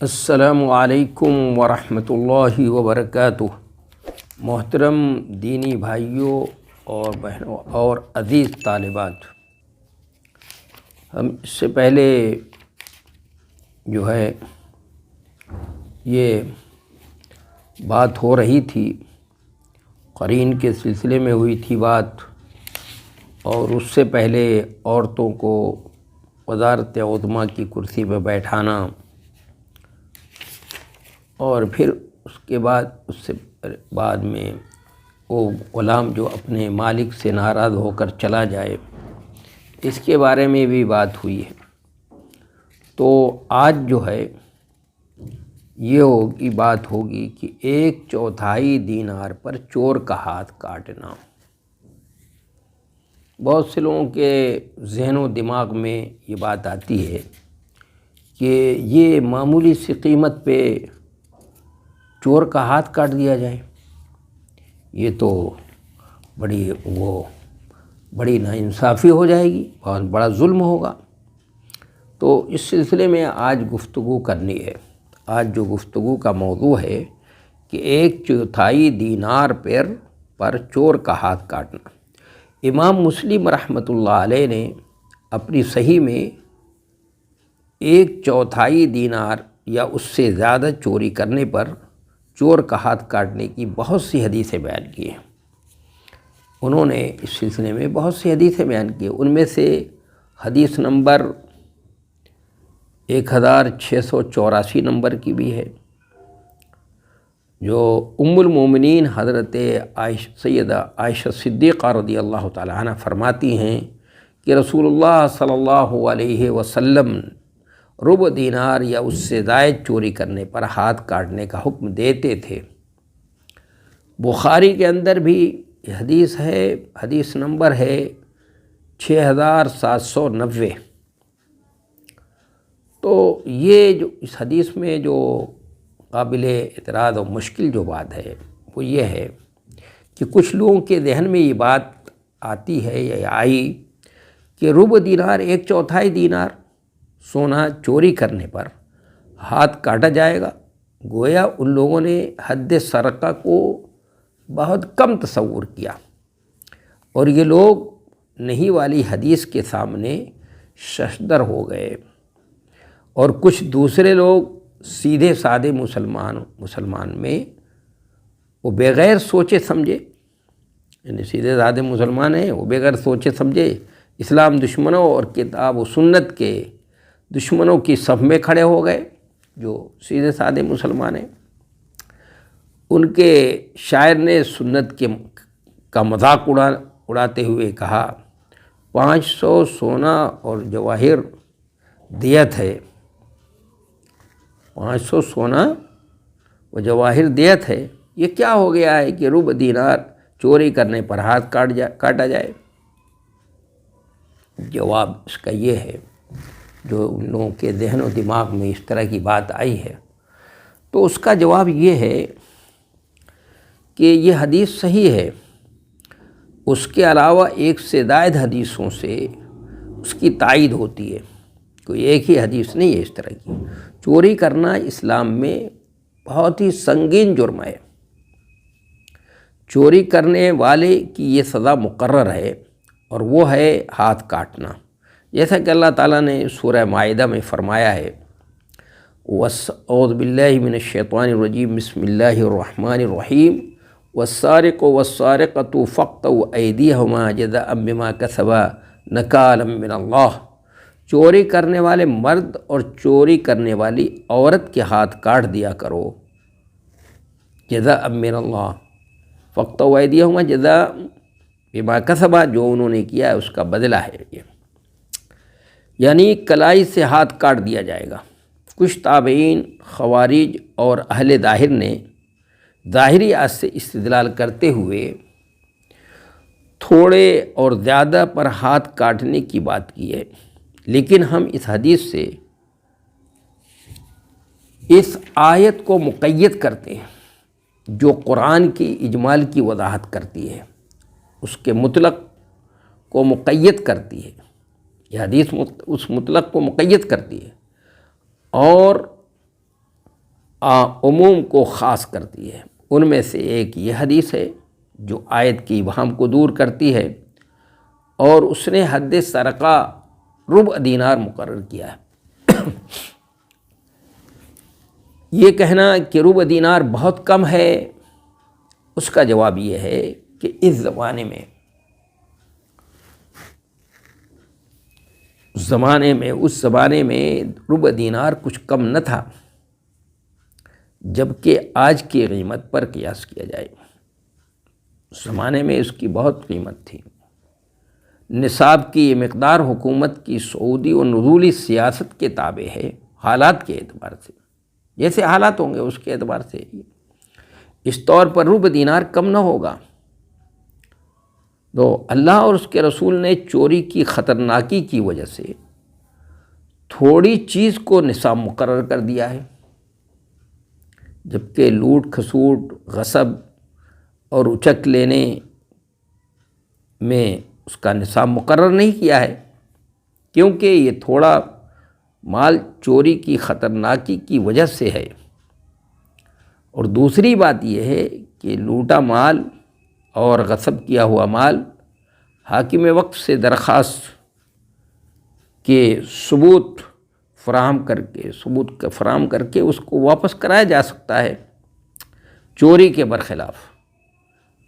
السلام علیکم ورحمۃ اللہ وبرکاتہ۔ محترم دینی بھائیوں اور بہنوں اور عزیز طالبات، ہم اس سے پہلے جو ہے یہ بات ہو رہی تھی، قرین کے سلسلے میں ہوئی تھی بات، اور اس سے پہلے عورتوں کو وزارت عظمیٰ کی کرسی پہ بیٹھانا، اور پھر اس کے بعد اس سے بعد میں وہ غلام جو اپنے مالک سے ناراض ہو کر چلا جائے، اس کے بارے میں بھی بات ہوئی ہے۔ تو آج جو ہے یہ بات ہوگی کہ 1/4 دینار پر چور کا ہاتھ کاٹنا۔ بہت سے لوگوں کے ذہن و دماغ میں یہ بات آتی ہے کہ یہ معمولی سی قیمت پہ چور کا ہاتھ کاٹ دیا جائے، یہ تو بڑی ناانصافی ہو جائے گی، بہت بڑا ظلم ہوگا۔ تو اس سلسلے میں آج گفتگو کرنی ہے۔ آج جو گفتگو کا موضوع ہے کہ 1/4 دینار پر چور کا ہاتھ کاٹنا۔ امام مسلم رحمۃ اللہ علیہ نے اپنی صحیح میں 1/4 دینار یا اس سے زیادہ چوری کرنے پر چور کا ہاتھ کاٹنے کی بہت سی حدیثیں بیان کی ہیں۔ انہوں نے اس سلسلے میں بہت سی حدیثیں بیان کی، ان میں سے حدیث نمبر 1684 نمبر کی بھی ہے، جو ام المومنین حضرت سیدہ عائشہ صدیقہ رضی اللہ تعالی عنہ فرماتی ہیں کہ رسول اللہ صلی اللہ علیہ وسلم ربع دینار یا اس سے زائد چوری کرنے پر ہاتھ کاٹنے کا حکم دیتے تھے۔ بخاری کے اندر بھی یہ حدیث ہے، حدیث نمبر ہے 6790۔ تو یہ جو اس حدیث میں جو قابل اعتراض اور مشکل جو بات ہے وہ یہ ہے کہ کچھ لوگوں کے ذہن میں یہ بات آتی ہے یا آئی کہ ربع دینار 1/4 دینار سونا چوری کرنے پر ہاتھ کاٹا جائے گا۔ گویا ان لوگوں نے حد سرقہ کو بہت کم تصور کیا، اور یہ لوگ نہیں والی حدیث کے سامنے ششدر ہو گئے، اور کچھ دوسرے لوگ سیدھے سادے مسلمان میں وہ بغیر سوچے سمجھے، یعنی سیدھے سادے مسلمان ہیں، وہ بغیر سوچے سمجھے اسلام دشمنوں اور کتاب و سنت کے دشمنوں کی صف میں کھڑے ہو گئے۔ جو سیدھے سادے مسلمان ہیں، ان کے شاعر نے سنت کا مذاق اڑاتے ہوئے کہا 500 سونا اور جواہر دیت ہے، 500 سونا و جواہر دیت ہے، یہ کیا ہو گیا ہے کہ ربع دینار چوری کرنے پر ہاتھ کاٹا جائے؟ جواب اس کا یہ ہے، جو ان لوگوں کے ذہن و دماغ میں اس طرح کی بات آئی ہے، تو اس کا جواب یہ ہے کہ یہ حدیث صحیح ہے، اس کے علاوہ ایک سے زائد حدیثوں سے اس کی تائید ہوتی ہے، کوئی ایک ہی حدیث نہیں ہے اس طرح کی۔ چوری کرنا اسلام میں بہت ہی سنگین جرم ہے، چوری کرنے والے کی یہ سزا مقرر ہے، اور وہ ہے ہاتھ کاٹنا، جیسا کہ اللہ تعالیٰ نے سورہ مائدہ میں فرمایا ہے اعوذ باللہ من الشیطان الرجیم بسم اللہ الرحمن الرحیم والسارق والسارقۃ فاقطعوا ایدیہما جزاء بما کسبا نکالا من اللہ۔ چوری کرنے والے مرد اور چوری کرنے والی عورت کے ہاتھ کاٹ دیا کرو، جزاء من اللہ، فاقطعوا ایدیہما جزاء بما کسبا، جو انہوں نے کیا ہے اس کا بدلہ ہے یہ، یعنی کلائی سے ہاتھ کاٹ دیا جائے گا۔ کچھ تابعین، خوارج اور اہل ظاہر نے ظاہری آیت سے استدلال کرتے ہوئے تھوڑے اور زیادہ پر ہاتھ کاٹنے کی بات کی ہے، لیکن ہم اس حدیث سے اس آیت کو مقید کرتے ہیں جو قرآن کی اجمال کی وضاحت کرتی ہے، اس کے مطلق کو مقید کرتی ہے، یہ حدیث اس مطلق کو مقید کرتی ہے، اور عموم کو خاص کرتی ہے۔ ان میں سے ایک یہ حدیث ہے جو آیت کی ابہام کو دور کرتی ہے، اور اس نے حد سرقہ ربع دینار مقرر کیا ہے۔ یہ کہنا کہ ربع دینار بہت کم ہے، اس کا جواب یہ ہے کہ اس زمانے میں ربع دینار کچھ کم نہ تھا، جبکہ آج کی قیمت پر قیاس کیا جائے اس زمانے میں اس کی بہت قیمت تھی۔ نصاب کی یہ مقدار حکومت کی سعودی و نزولی سیاست کے تابع ہے، حالات کے اعتبار سے، جیسے حالات ہوں گے اس کے اعتبار سے اس طور پر ربع دینار کم نہ ہوگا۔ تو اللہ اور اس کے رسول نے چوری کی خطرناکی کی وجہ سے تھوڑی چیز کو نصاب مقرر کر دیا ہے، جبکہ لوٹ کھسوٹ، غصب اور اچک لینے میں اس کا نصاب مقرر نہیں کیا ہے، کیونکہ یہ تھوڑا مال چوری کی خطرناکی کی وجہ سے ہے۔ اور دوسری بات یہ ہے کہ لوٹا مال اور غصب کیا ہوا مال حاکم وقت سے درخواست کے ثبوت فراہم کر کے اس کو واپس کرایا جا سکتا ہے چوری کے برخلاف،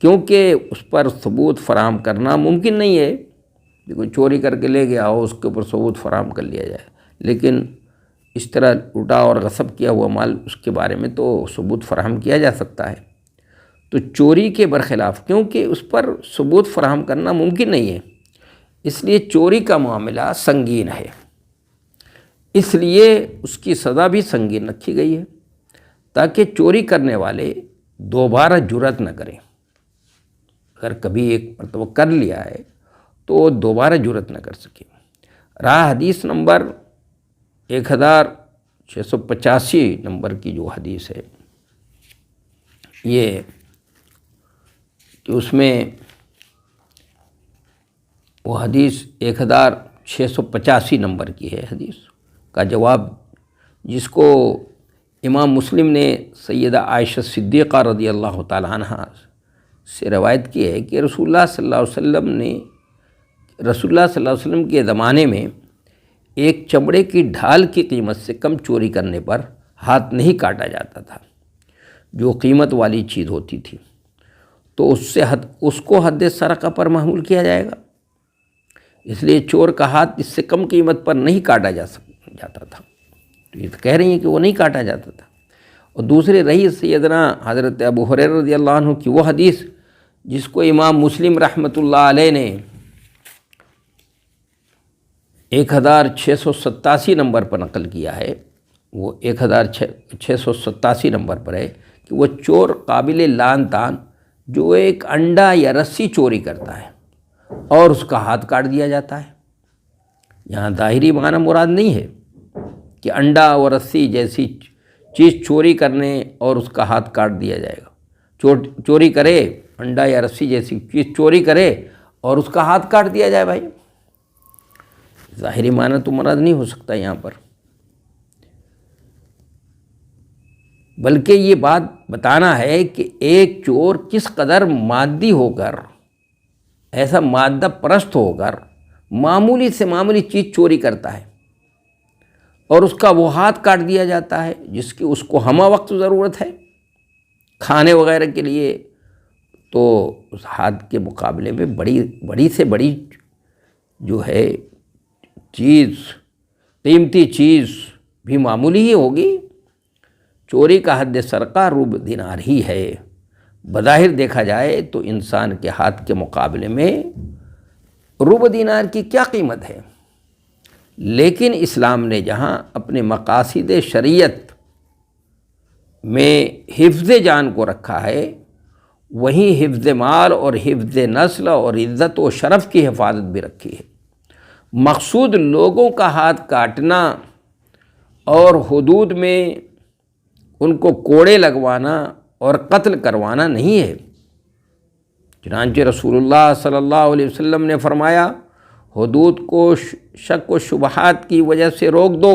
کیونکہ اس پر ثبوت فراہم کرنا ممکن نہیں ہے کہ کوئی چوری کر کے لے گیا ہو اس کے اوپر ثبوت فراہم کر لیا جائے، لیکن اس طرح لوٹا اور غصب کیا ہوا مال اس کے بارے میں تو ثبوت فراہم کیا جا سکتا ہے۔ تو چوری کے برخلاف کیونکہ اس پر ثبوت فراہم کرنا ممکن نہیں ہے، اس لیے چوری کا معاملہ سنگین ہے، اس لیے اس کی سزا بھی سنگین رکھی گئی ہے تاکہ چوری کرنے والے دوبارہ جرأت نہ کریں۔ اگر کبھی ایک مرتبہ کر لیا ہے تو دوبارہ جرأت نہ کر سکے۔ رہا حدیث نمبر 1685 نمبر کی جو حدیث ہے، یہ کہ اس میں وہ حدیث 1685 نمبر کی ہے، حدیث کا جواب جس کو امام مسلم نے سیدہ عائشہ صدیقہ رضی اللہ تعالیٰ عنہ سے روایت کی ہے کہ رسول اللہ صلی اللہ علیہ وسلم کے زمانے میں ایک چمڑے کی ڈھال کی قیمت سے کم چوری کرنے پر ہاتھ نہیں کاٹا جاتا تھا، جو قیمت والی چیز ہوتی تھی، تو اس کو حد سرقہ پر محمول کیا جائے گا، اس لیے چور کا ہاتھ اس سے کم قیمت پر نہیں کاٹا جاتا تھا۔ تو یہ کہہ رہی ہیں کہ وہ نہیں کاٹا جاتا تھا۔ اور دوسری رہی سیدنا حضرت ابو ہریرہ رضی اللہ عنہ کی وہ حدیث جس کو امام مسلم رحمۃ اللہ علیہ نے 1687 نمبر پر نقل کیا ہے، وہ 1687 نمبر پر ہے کہ وہ چور قابل لعن تان جو ایک انڈا یا رسی چوری کرتا ہے اور اس کا ہاتھ کاٹ دیا جاتا ہے۔ یہاں ظاہری معنی مراد نہیں ہے کہ انڈا اور رسی جیسی چیز چوری کرنے اور اس کا ہاتھ کاٹ دیا جائے گا، چوری کرے انڈا یا رسی جیسی چیز چوری کرے اور اس کا ہاتھ کاٹ دیا جائے۔ بھائی ظاہری معنی تو مراد نہیں ہو سکتا یہاں پر، بلکہ یہ بات بتانا ہے کہ ایک چور کس قدر مادی ہو کر، ایسا مادہ پرست ہو کر معمولی سے معمولی چیز چوری کرتا ہے اور اس کا وہ ہاتھ کاٹ دیا جاتا ہے جس کی اس کو ہمہ وقت ضرورت ہے کھانے وغیرہ کے لیے، تو اس ہاتھ کے مقابلے میں بڑی سے بڑی جو ہے چیز، قیمتی چیز بھی معمولی ہی ہوگی۔ چوری کا حد سرقہ ربع دینار ہی ہے۔ بظاہر دیکھا جائے تو انسان کے ہاتھ کے مقابلے میں ربع دینار کی کیا قیمت ہے، لیکن اسلام نے جہاں اپنے مقاصد شریعت میں حفظ جان کو رکھا ہے، وہیں حفظ مال اور حفظ نسل اور عزت و شرف کی حفاظت بھی رکھی ہے۔ مقصود لوگوں کا ہاتھ کاٹنا اور حدود میں ان کو کوڑے لگوانا اور قتل کروانا نہیں ہے۔ چنانچہ رسول اللہ صلی اللہ علیہ وسلم نے فرمایا، حدود کو شک و شبہات کی وجہ سے روک دو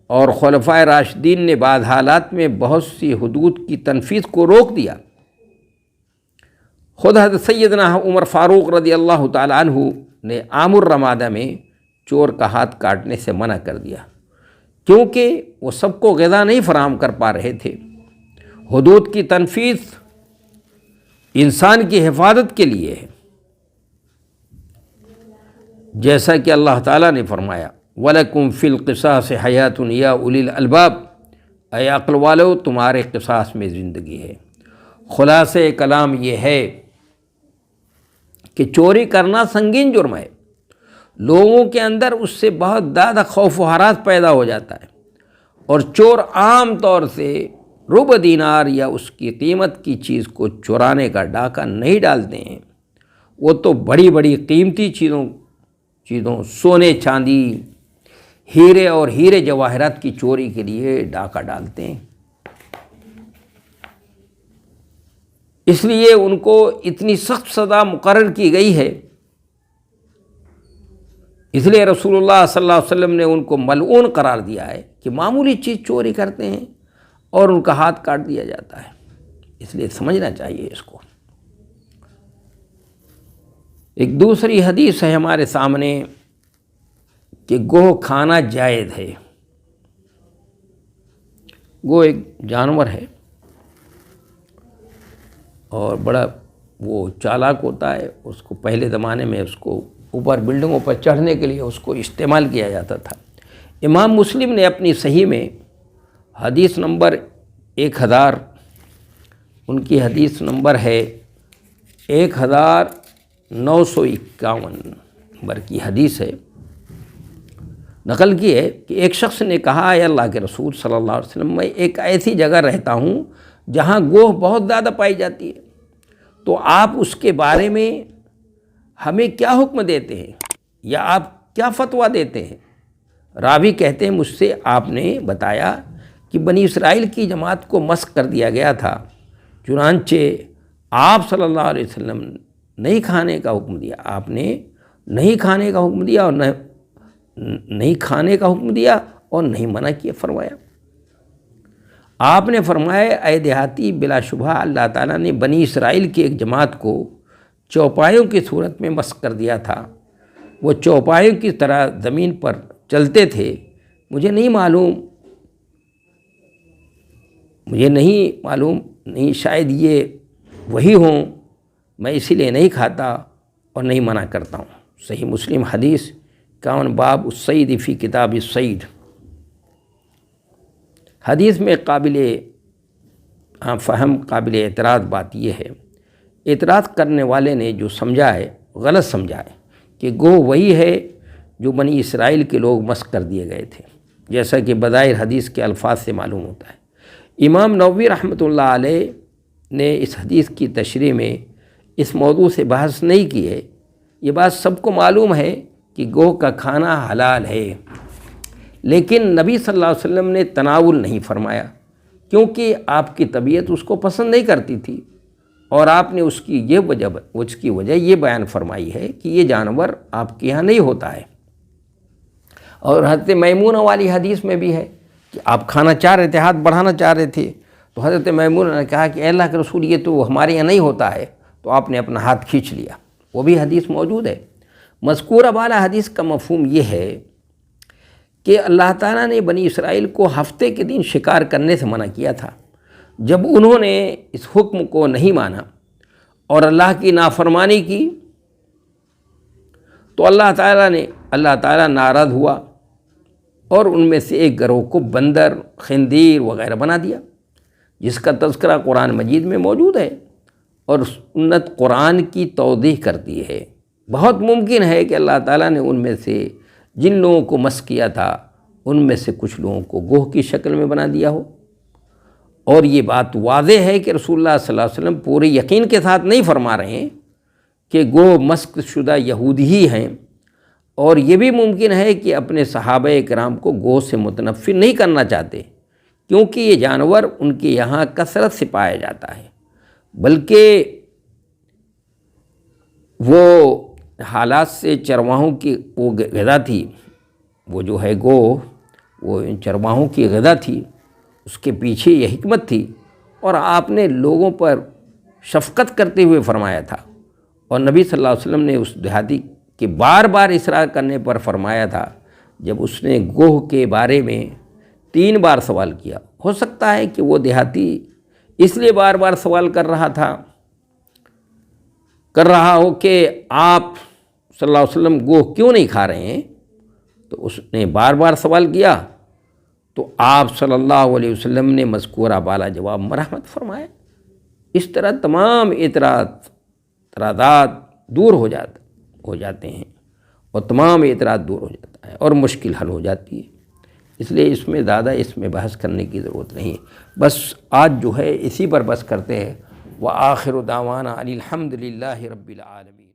اور خلفائے راشدین نے بعض حالات میں بہت سی حدود کی تنفیذ کو روک دیا۔ خود حضرت سیدنا عمر فاروق رضی اللہ تعالیٰ عنہ نے عام الرمادہ میں چور کا ہاتھ کاٹنے سے منع کر دیا، کیونکہ وہ سب کو غذا نہیں فراہم کر پا رہے تھے۔ حدود کی تنفیذ انسان کی حفاظت کے لیے ہے، جیسا کہ اللہ تعالیٰ نے فرمایا وَلَكُمْ فِي الْقِصَاصِ حَيَاتٌ يَا أُولِي الْأَلْبَابِ، اے عقل والو تمہارے قصاص میں زندگی ہے۔ خلاصہ کلام یہ ہے کہ چوری کرنا سنگین جرم ہے، لوگوں کے اندر اس سے بہت زیادہ خوف و ہراس پیدا ہو جاتا ہے، اور چور عام طور سے ربع دینار یا اس کی قیمت کی چیز کو چورانے کا ڈاکہ نہیں ڈالتے ہیں، وہ تو بڑی بڑی قیمتی چیزوں سونے چاندی ہیرے اور ہیرے جواہرات کی چوری کے لیے ڈاکہ ڈالتے ہیں۔ اس لیے ان کو اتنی سخت سزا مقرر کی گئی ہے، اس لیے رسول اللہ صلی اللہ علیہ وسلم نے ان کو ملعون قرار دیا ہے کہ معمولی چیز چوری کرتے ہیں اور ان کا ہاتھ کاٹ دیا جاتا ہے۔ اس لیے سمجھنا چاہیے اس کو۔ ایک دوسری حدیث ہے ہمارے سامنے کہ گوہ کھانا جائز ہے۔ گوہ ایک جانور ہے اور بڑا وہ چالاک ہوتا ہے، اس کو پہلے زمانے میں اس کو اوپر بلڈنگوں پر چڑھنے کے لیے اس کو استعمال کیا جاتا تھا۔ امام مسلم نے اپنی صحیح میں حدیث نمبر 1000، ان کی حدیث نمبر ہے 1951 نمبر کی حدیث ہے، نقل کی ہے کہ ایک شخص نے کہا اے اللہ کے رسول صلی اللہ علیہ وسلم، میں ایک ایسی جگہ رہتا ہوں جہاں گوہ بہت زیادہ پائی جاتی ہے، تو آپ اس کے بارے میں ہمیں کیا حکم دیتے ہیں یا آپ کیا فتویٰ دیتے ہیں؟ راوی کہتے ہیں مجھ سے آپ نے بتایا کہ بنی اسرائیل کی جماعت کو مسخ کر دیا گیا تھا، چنانچہ آپ صلی اللہ علیہ وسلم نہیں کھانے کا حکم دیا، آپ نے نہیں کھانے کا حکم دیا اور نہیں کھانے کا حکم دیا اور نہیں منع کیا فرمایا۔ آپ نے فرمایا اے دیہاتی، بلا شبہ اللہ تعالیٰ نے بنی اسرائیل کی ایک جماعت کو چوپایوں کی صورت میں مسخ کر دیا تھا، وہ چوپایوں کی طرح زمین پر چلتے تھے، مجھے نہیں معلوم نہیں شاید یہ وہی ہوں، میں اسی لیے نہیں کھاتا اور نہیں منع کرتا ہوں۔ صحیح مسلم حدیث 51 باب الصید فی کتاب الصید۔ حدیث میں قابل اعتراض بات یہ ہے، اعتراض کرنے والے نے جو سمجھا ہے غلط سمجھا ہے کہ گوہ وہی ہے جو بنی اسرائیل کے لوگ مسخ کر دیے گئے تھے، جیسا کہ بظاہر حدیث کے الفاظ سے معلوم ہوتا ہے۔ امام نووی رحمۃ اللہ علیہ نے اس حدیث کی تشریح میں اس موضوع سے بحث نہیں کی ہے۔ یہ بات سب کو معلوم ہے کہ گوہ کا کھانا حلال ہے، لیکن نبی صلی اللہ علیہ وسلم نے تناول نہیں فرمایا، کیونکہ آپ کی طبیعت اس کو پسند نہیں کرتی تھی، اور آپ نے اس کی وجہ یہ بیان فرمائی ہے کہ یہ جانور آپ کے یہاں نہیں ہوتا ہے۔ اور حضرت میمونہ والی حدیث میں بھی ہے کہ آپ کھانا چاہ رہے تھے، ہاتھ بڑھانا چاہ رہے تھے، تو حضرت میمونہ نے کہا کہ اے اللہ کے رسول یہ تو ہمارے یہاں نہیں ہوتا ہے، تو آپ نے اپنا ہاتھ کھینچ لیا۔ وہ بھی حدیث موجود ہے۔ مذکورہ بالا حدیث کا مفہوم یہ ہے کہ اللہ تعالیٰ نے بنی اسرائیل کو ہفتے کے دن شکار کرنے سے منع کیا تھا۔ جب انہوں نے اس حکم کو نہیں مانا اور اللہ کی نافرمانی کی تو اللہ تعالیٰ ناراض ہوا اور ان میں سے ایک گروہ کو بندر، خنزیر وغیرہ بنا دیا، جس کا تذکرہ قرآن مجید میں موجود ہے، اور سنت قرآن کی توضیح کرتی ہے۔ بہت ممکن ہے کہ اللہ تعالیٰ نے ان میں سے جن لوگوں کو مسخ کیا تھا ان میں سے کچھ لوگوں کو گوہ کی شکل میں بنا دیا ہو۔ اور یہ بات واضح ہے کہ رسول اللہ صلی اللہ علیہ وسلم پورے یقین کے ساتھ نہیں فرما رہے ہیں کہ گوہ مسخ شدہ یہودی ہی ہیں، اور یہ بھی ممکن ہے کہ اپنے صحابہ کرام کو گوہ سے متنفر نہیں کرنا چاہتے، کیونکہ یہ جانور ان کے یہاں کثرت سے پایا جاتا ہے، بلکہ وہ حالات سے چرواہوں کی وہ غذا تھی، وہ جو ہے گوہ وہ ان چرواہوں کی غذا تھی، اس کے پیچھے یہ حکمت تھی، اور آپ نے لوگوں پر شفقت کرتے ہوئے فرمایا تھا، اور نبی صلی اللہ علیہ وسلم نے اس دیہاتی کے بار بار اصرار کرنے پر فرمایا تھا، جب اس نے گوہ کے بارے میں 3 بار سوال کیا، ہو سکتا ہے کہ وہ دیہاتی اس لیے بار بار سوال کر رہا ہو کہ آپ صلی اللہ علیہ وسلم گوہ کیوں نہیں کھا رہے ہیں، تو اس نے بار بار سوال کیا، تو آپ صلی اللہ علیہ وسلم نے مذکورہ بالا جواب مرحمت فرمایا۔ اس طرح تمام اعتراضات دور ہو جاتے ہیں، اور تمام اعتراض دور ہو جاتا ہے اور مشکل حل ہو جاتی ہے۔ اس لیے اس میں زیادہ بحث کرنے کی ضرورت نہیں، بس آج جو ہے اسی پر بس کرتے ہیں۔ وآخر دعوانا ان الحمد للہ رب العالمین۔